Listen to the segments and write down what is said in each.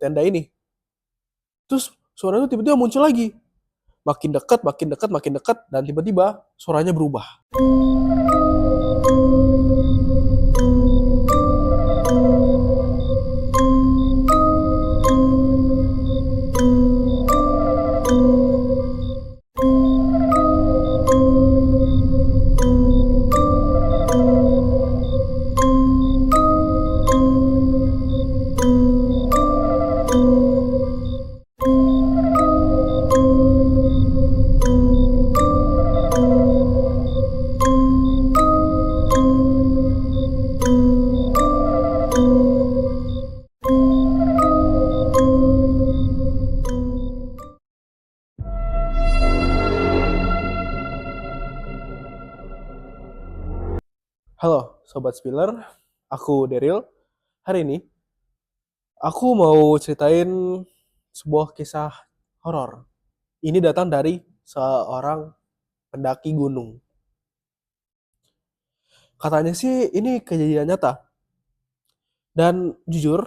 tenda ini. Terus suara itu tiba-tiba muncul lagi. Makin dekat, makin dekat, makin dekat, dan tiba-tiba suaranya berubah. Halo Sobat Spiller, aku Daryl. Hari ini aku mau ceritain sebuah kisah horor. Ini datang dari seorang pendaki gunung. Katanya sih ini kejadian nyata. Dan jujur,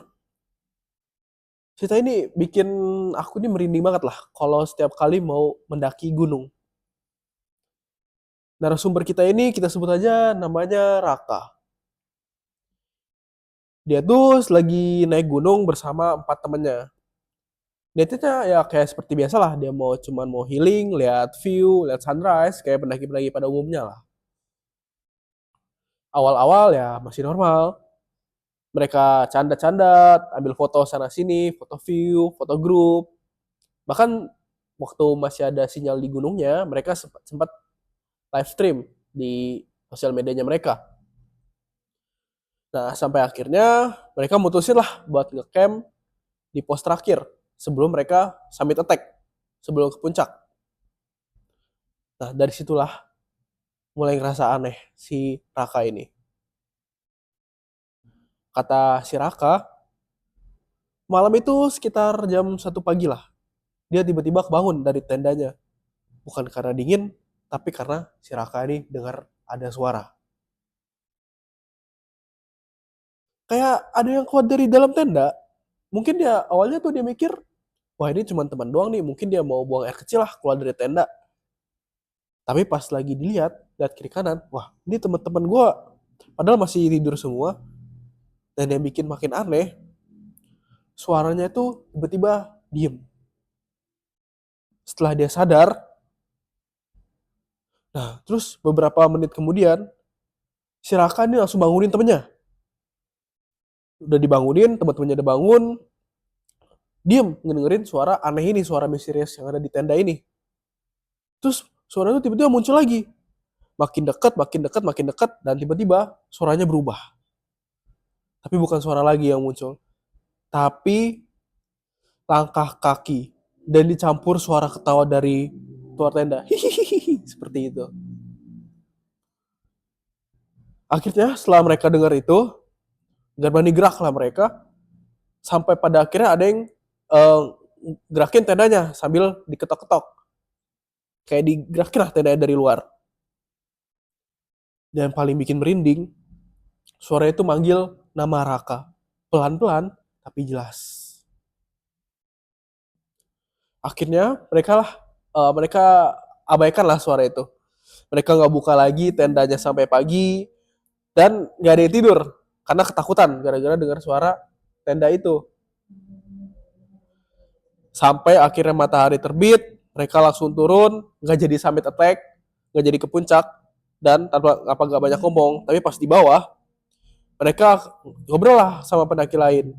cerita ini bikin aku ini merinding banget lah kalau setiap kali mau mendaki gunung. Narasumber kita ini kita sebut aja namanya Raka. Dia tuh lagi naik gunung bersama 4 temannya. Niatnya ya kayak seperti biasa lah, dia mau healing, lihat view, lihat sunrise, kayak pendaki-pendaki pada umumnya lah. Awal-awal ya masih normal. Mereka canda-canda, ambil foto sana sini, foto view, foto grup. Bahkan waktu masih ada sinyal di gunungnya, mereka sempat live stream di sosial medianya mereka. Nah, sampai akhirnya mereka mutusin lah buat ngecamp di pos terakhir sebelum mereka summit attack, sebelum ke puncak. Nah, dari situlah mulai ngerasa aneh si Raka ini. Kata si Raka, malam itu sekitar jam 1 pagi lah. Dia tiba-tiba kebangun dari tendanya. Bukan karena dingin, tapi karena si Raka ini dengar ada suara. Kayak ada yang keluar dari dalam tenda. Mungkin dia awalnya tuh dia mikir, wah ini cuma teman doang nih, mungkin dia mau buang air kecil lah keluar dari tenda. Tapi pas lagi lihat kiri kanan, wah ini teman-teman gue padahal masih tidur semua. Dan yang bikin makin aneh, suaranya itu tiba-tiba diem. Setelah dia sadar, nah terus beberapa menit kemudian, si Raka ini langsung bangunin temennya. Udah dibangunin, teman-temannya udah bangun, diem ngedengerin suara aneh ini, suara misterius yang ada di tenda ini. Terus suara itu tiba-tiba muncul lagi. Makin dekat, makin dekat, makin dekat, dan tiba-tiba suaranya berubah. Tapi bukan suara lagi yang muncul, tapi langkah kaki dan dicampur suara ketawa dari luar tenda. Hihihi, seperti itu. Akhirnya setelah mereka dengar itu, gak berani gerak lah mereka, sampai pada akhirnya ada yang gerakin tendanya sambil diketok-ketok. Kayak digerakin lah tendanya dari luar. Dan yang paling bikin merinding, suara itu manggil nama Raka. Pelan-pelan, tapi jelas. Akhirnya mereka abaikan lah suara itu. Mereka nggak buka lagi tendanya sampai pagi, dan nggak ada yang tidur karena ketakutan gara-gara dengar suara tenda itu. Sampai akhirnya matahari terbit, mereka langsung turun, nggak jadi summit attack, nggak jadi ke puncak, dan tanpa nggak banyak ngomong. Tapi pas di bawah, mereka ngobrol lah sama pendaki lain.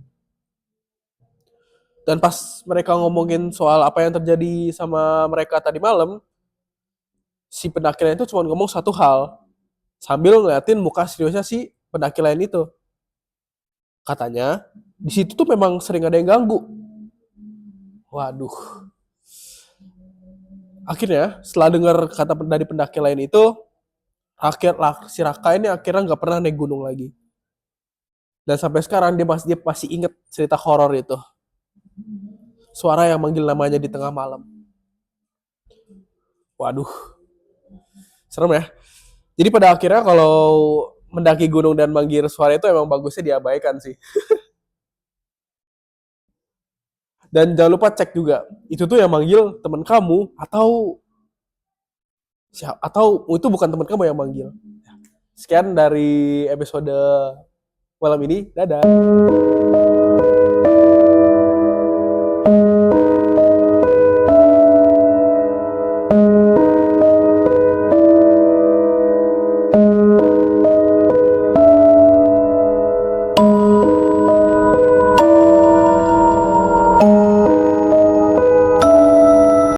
Dan pas mereka ngomongin soal apa yang terjadi sama mereka tadi malam, si pendaki lain itu cuma ngomong satu hal, sambil ngeliatin muka seriusnya si pendaki lain itu. Katanya, di situ tuh memang sering ada yang ganggu. Waduh. Akhirnya, setelah dengar kata dari pendaki lain itu, si Raka ini akhirnya nggak pernah naik gunung lagi. Dan sampai sekarang dia masih inget cerita horor itu. Suara yang manggil namanya di tengah malam. Waduh, serem ya. Jadi pada akhirnya kalau mendaki gunung dan manggil suara itu emang bagusnya diabaikan sih. Dan jangan lupa cek juga, itu tuh yang manggil teman kamu atau itu bukan teman kamu yang manggil. Sekian dari episode malam ini. Dadah.